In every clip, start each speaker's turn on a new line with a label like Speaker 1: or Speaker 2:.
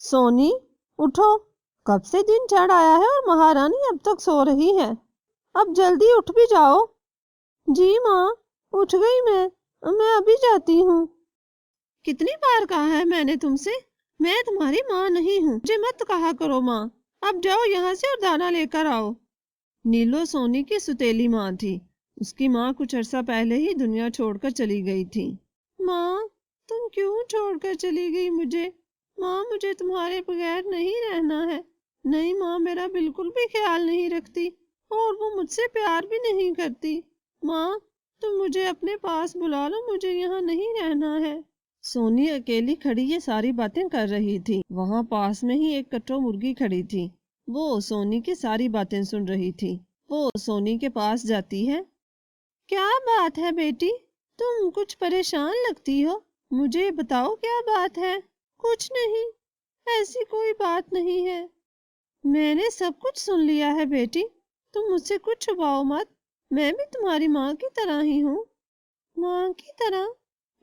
Speaker 1: سونی اٹھو، کب سے دن چڑھ آیا ہے اور مہارانی اب تک سو رہی ہے۔ اب جلدی اٹھ بھی جاؤ۔ جی ماں، اٹھ گئی میں ابھی جاتی ہوں۔ کتنی بار کہا ہے میں نے تم سے، میں تمہاری ماں نہیں ہوں، مجھے مت کہا کرو ماں۔ اب جاؤ یہاں سے اور دانا لے کر آؤ۔ نیلو سونی کی ستیلی ماں تھی۔ اس کی ماں کچھ عرصہ پہلے ہی دنیا چھوڑ کر چلی گئی تھی۔ ماں، تم کیوں چھوڑ کر چلی گئی مجھے؟ ماں، مجھے تمہارے بغیر نہیں رہنا ہے۔ نہیں ماں، میرا بالکل بھی خیال نہیں رکھتی اور وہ مجھ سے پیار بھی نہیں کرتی۔ ماں، تم مجھے اپنے پاس بلا لو، مجھے یہاں نہیں رہنا ہے۔ سونی اکیلی کھڑی یہ ساری باتیں کر رہی تھی۔ وہاں پاس میں ہی ایک کٹو مرغی کھڑی تھی۔ وہ سونی کی ساری باتیں سن رہی تھی۔ وہ سونی کے پاس جاتی ہے۔ کیا بات ہے بیٹی؟ تم کچھ پریشان لگتی ہو، مجھے بتاؤ کیا بات ہے؟ کچھ نہیں، ایسی کوئی بات نہیں ہے۔ میں نے سب کچھ سن لیا ہے بیٹی، تم مجھ سے کچھ چھپاؤ مت، میں بھی تمہاری ماں کی طرح ہی ہوں۔ ماں کی طرح؟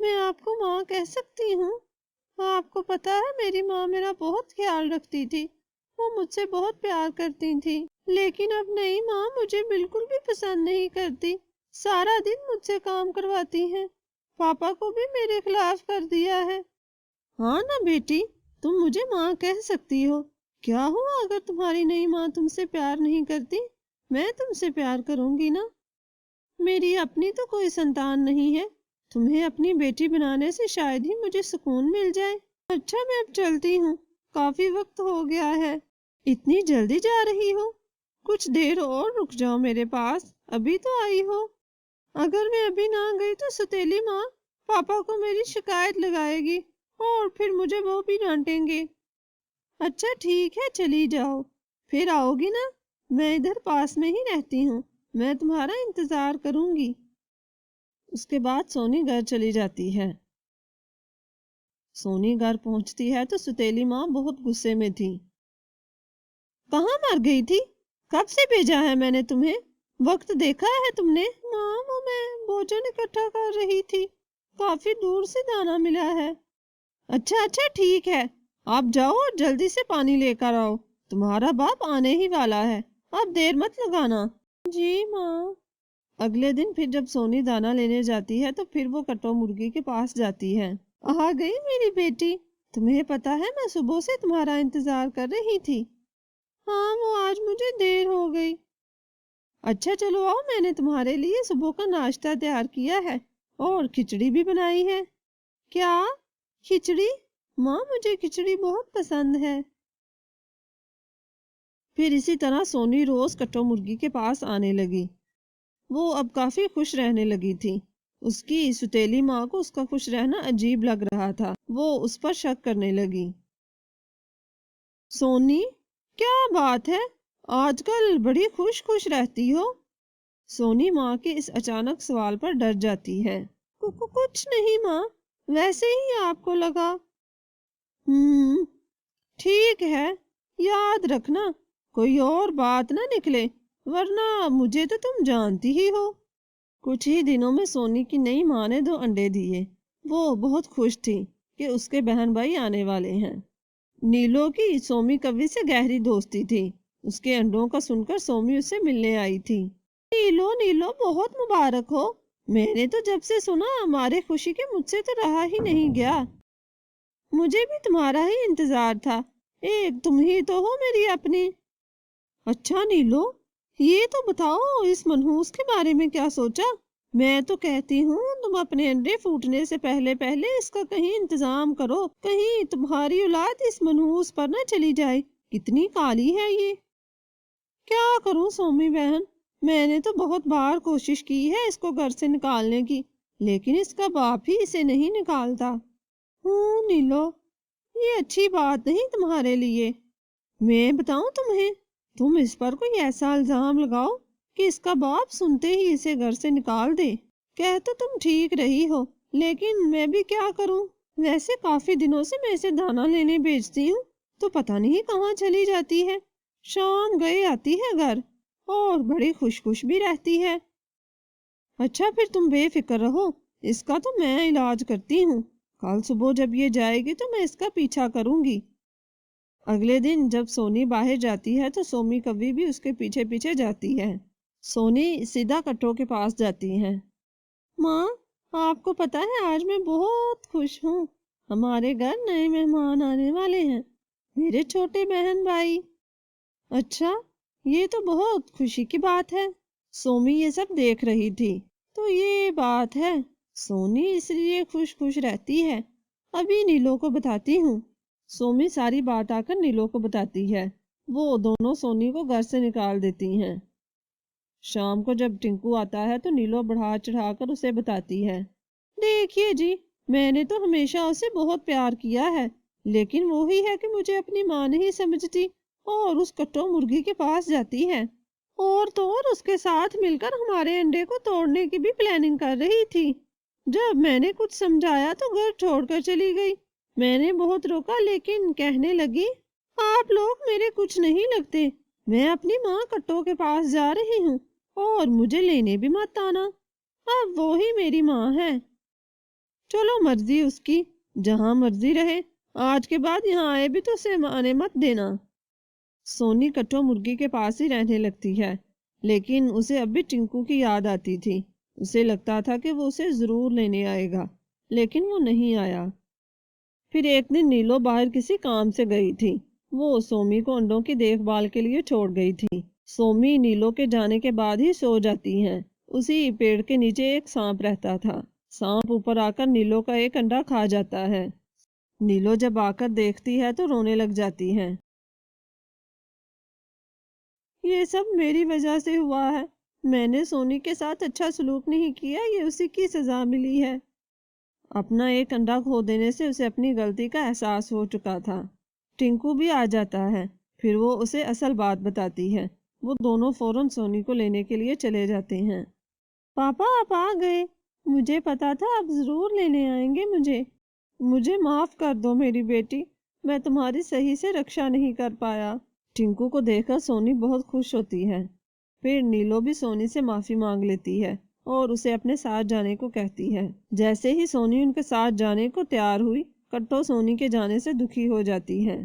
Speaker 1: میں آپ کو ماں کہہ سکتی ہوں؟ آپ کو پتا ہے میری ماں میرا بہت خیال رکھتی تھی، وہ مجھ سے بہت پیار کرتی تھی، لیکن اب نئی ماں مجھے بالکل بھی پسند نہیں کرتی، سارا دن مجھ سے کام کرواتی ہیں، پاپا کو بھی میرے خلاف کر دیا ہے۔ ہاں نا بیٹی، تم مجھے ماں کہہ سکتی ہو۔ کیا ہوا اگر تمہاری نئی ماں تم سے پیار نہیں کرتی؟ میں تم سے پیار کروں گی نا۔ میری اپنی تو کوئی سنتان نہیں ہے، تمہیں اپنی بیٹی بنانے سے شاید ہی مجھے سکون مل جائے۔ اچھا میں اب چلتی ہوں، کافی وقت ہو گیا ہے۔ اتنی جلدی جا رہی ہو؟ کچھ دیر اور رک جاؤ میرے پاس، ابھی تو آئی ہو۔ اگر میں ابھی نہ گئی تو ستیلی ماں پاپا کو میری شکایت لگائے گی اور پھر مجھے وہ بھی ڈانٹیں گے۔ اچھا ٹھیک ہے، چلی جاؤ، پھر آؤ گی نا، میں ادھر پاس میں ہی رہتی ہوں، میں تمہارا انتظار کروں گی۔ اس کے بعد سونی گھر چلی جاتی ہے۔ سونی گھر پہنچتی ہے تو ستیلی ماں بہت غصے میں تھی۔ کہاں مر گئی تھی؟ کب سے بھیجا ہے میں نے تمہیں؟ وقت دیکھا ہے تم نے؟ ماں، وہ میں بھوجن اکٹھا کر رہی تھی، کافی دور سے دانا ملا ہے۔ اچھا ٹھیک ہے، آپ جاؤ اور جلدی سے پانی لے کر آؤ، تمہارا باپ آنے ہی والا ہے، اب دیر مت لگانا۔ جی ماں۔ اگلے دن پھر جب سونی دانا لینے جاتی ہے تو پھر وہ کٹو مرغی کے پاس جاتی ہے۔ آ گئی میری بیٹی، تمہیں پتا ہے میں صبح سے تمہارا انتظار کر رہی تھی۔ ہاں، وہ آج مجھے دیر ہو گئی۔ اچھا چلو آؤ، میں نے تمہارے لیے صبح کا ناشتہ تیار کیا ہے اور کھچڑی بھی بنائی ہے۔ کیا؟ کھچڑی؟ ماں، مجھے کھچڑی بہت پسند ہے۔ پھر اسی طرح سونی روز کٹو مرغی کے پاس آنے لگی۔ وہ اب کافی خوش رہنے لگی تھی۔ اس کی ستیلی ماں کو اس کا خوش رہنا عجیب لگ رہا تھا، وہ اس پر شک کرنے لگی۔ سونی، کیا بات ہے، آج کل بڑی خوش رہتی ہو؟ سونی ماں کے اس اچانک سوال پر ڈر جاتی ہے۔ کچھ نہیں ماں، ویسے ہی آپ کو لگا۔ ٹھیک ہے، یاد رکھنا کوئی اور بات نہ نکلے، ورنہ مجھے تو تم جانتی ہی ہو۔ کچھ ہی دنوں میں سونی کی نئی ماں نے 2 انڈے دیے۔ وہ بہت خوش تھی کہ اس کے بہن بھائی آنے والے ہیں۔ نیلو کی سومی کبھی سے گہری دوستی تھی۔ اس کے انڈوں کا سن کر سومی اس سے ملنے آئی تھی۔ نیلو بہت مبارک ہو، میں نے تو جب سے سنا ہمارے خوشی کے مجھ سے تو رہا ہی نہیں گیا۔ مجھے بھی تمہارا ہی انتظار تھا، ایک تم ہی تو ہو میری اپنی۔ اچھا نیلو، یہ تو بتاؤ اس منحوس کے بارے میں کیا سوچا؟ میں تو کہتی ہوں تم اپنے انڈے پھوٹنے سے پہلے اس کا کہیں انتظام کرو، کہیں تمہاری اولاد اس منحوس پر نہ چلی جائے، کتنی کالی ہے یہ۔ کیا کروں سومی بہن، میں نے تو بہت بار کوشش کی ہے اس کو گھر سے نکالنے کی، لیکن اس کا باپ ہی اسے نہیں نکالتا۔ نیلو، یہ اچھی بات نہیں تمہارے لیے۔ میں بتاؤں تمہیں، تم اس پر کوئی ایسا الزام لگاؤ کہ اس کا باپ سنتے ہی اسے گھر سے نکال دے۔ کہہ تو تم ٹھیک رہی ہو، لیکن میں بھی کیا کروں؟ ویسے کافی دنوں سے میں اسے دانا لینے بھیجتی ہوں تو پتہ نہیں کہاں چلی جاتی ہے، شام گئے آتی ہے گھر اور بڑی خوش بھی رہتی ہے۔ اچھا پھر تم بے فکر رہو، اس کا تو میں علاج کرتی ہوں، کل صبح جب یہ جائے گی تو میں اس کا پیچھا کروں گی۔ اگلے دن جب سونی باہر جاتی ہے تو سومی کبھی بھی اس کے پیچھے پیچھے جاتی ہے۔ سونی سیدھا کٹو کے پاس جاتی ہے۔ ماں، آپ کو پتا ہے آج میں بہت خوش ہوں، ہمارے گھر نئے مہمان آنے والے ہیں، میرے چھوٹے بہن بھائی۔ اچھا، یہ تو بہت خوشی کی بات ہے۔ سومی یہ سب دیکھ رہی تھی۔ تو یہ بات ہے، سونی اس لیے خوش خوش رہتی ہے۔ ابھی نیلو کو بتاتی ہوں۔ سومی ساری بات آ کر نیلو کو بتاتی ہے۔ وہ دونوں سونی کو گھر سے نکال دیتی ہیں۔ شام کو جب ٹنکو آتا ہے تو نیلو بڑھا چڑھا کر اسے بتاتی ہے، دیکھیے جی، میں نے تو ہمیشہ اسے بہت پیار کیا ہے، لیکن وہی ہے کہ مجھے اپنی ماں نہیں سمجھتی اور اس کٹو مرغی کے پاس جاتی ہے اور تو اور اس کے ساتھ مل کر ہمارے انڈے کو توڑنے کی بھی پلاننگ کر رہی تھی۔ جب میں نے کچھ سمجھایا تو گھر چھوڑ کر چلی گئی۔ میں نے بہت روکا لیکن کہنے لگی، آپ لوگ میرے کچھ نہیں لگتے، میں اپنی ماں کٹو کے پاس جا رہی ہوں اور مجھے لینے بھی مت آنا، اب وہی میری ماں ہے۔ چلو مرضی اس کی، جہاں مرضی رہے، آج کے بعد یہاں آئے بھی تو اسے آنے مت دینا۔ سونی کٹو مرغی کے پاس ہی رہنے لگتی ہے، لیکن اسے اب بھی ٹنکو کی یاد آتی تھی۔ اسے لگتا تھا کہ وہ اسے ضرور لینے آئے گا، لیکن وہ نہیں آیا۔ پھر ایک دن نیلو باہر کسی کام سے گئی تھی۔ وہ سومی کو انڈوں کی دیکھ بھال کے لیے چھوڑ گئی تھی۔ سومی نیلو کے جانے کے بعد ہی سو جاتی ہیں۔ اسی پیڑ کے نیچے ایک سانپ رہتا تھا۔ سانپ اوپر آ کر نیلو کا ایک انڈا کھا جاتا ہے۔ نیلو جب آ کر دیکھتی ہے تو رونے لگ جاتی ہے۔ یہ سب میری وجہ سے ہوا ہے، میں نے سونی کے ساتھ اچھا سلوک نہیں کیا، یہ اسی کی سزا ملی ہے۔ اپنا ایک انڈا کھو دینے سے اسے اپنی غلطی کا احساس ہو چکا تھا۔ ٹنکو بھی آ جاتا ہے، پھر وہ اسے اصل بات بتاتی ہے۔ وہ دونوں فوراً سونی کو لینے کے لیے چلے جاتے ہیں۔ پاپا آپ آ گئے، مجھے پتا تھا آپ ضرور لینے آئیں گے مجھے معاف کر دو میری بیٹی، میں تمہاری صحیح سے رکشا نہیں کر پایا۔ ٹنکو کو دیکھ کر سونی بہت خوش ہوتی ہے۔ پھر نیلو بھی سونی سے معافی مانگ لیتی ہے اور اسے اپنے ساتھ جانے کو کہتی ہے۔ جیسے ہی سونی ان کے ساتھ جانے کو تیار ہوئی، کٹو سونی کے جانے سے دکھی ہو جاتی ہے۔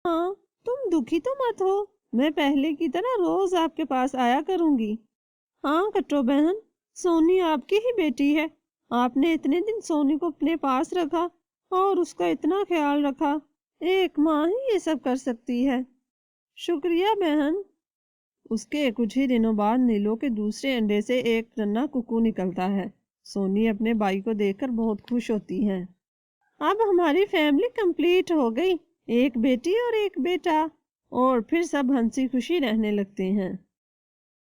Speaker 1: ہاں، تم دکھی تو مت ہو، میں پہلے کی طرح روز آپ کے پاس آیا کروں گی۔ ہاں کٹو بہن، سونی آپ کی ہی بیٹی ہے، آپ نے اتنے دن سونی کو اپنے پاس رکھا اور اس کا اتنا خیال رکھا، ایک ماں ہی یہ سب کر سکتی ہے۔ شکریہ بہن۔ اس کے کچھ ہی دنوں بعد نیلو کے دوسرے انڈے سے ایک ننھا ککو نکلتا ہے۔ سونی اپنے بھائی کو دیکھ کر بہت خوش ہوتی ہے۔ اب ہماری فیملی کمپلیٹ ہو گئی، ایک بیٹی اور ایک بیٹا، اور پھر سب ہنسی خوشی رہنے لگتے ہیں۔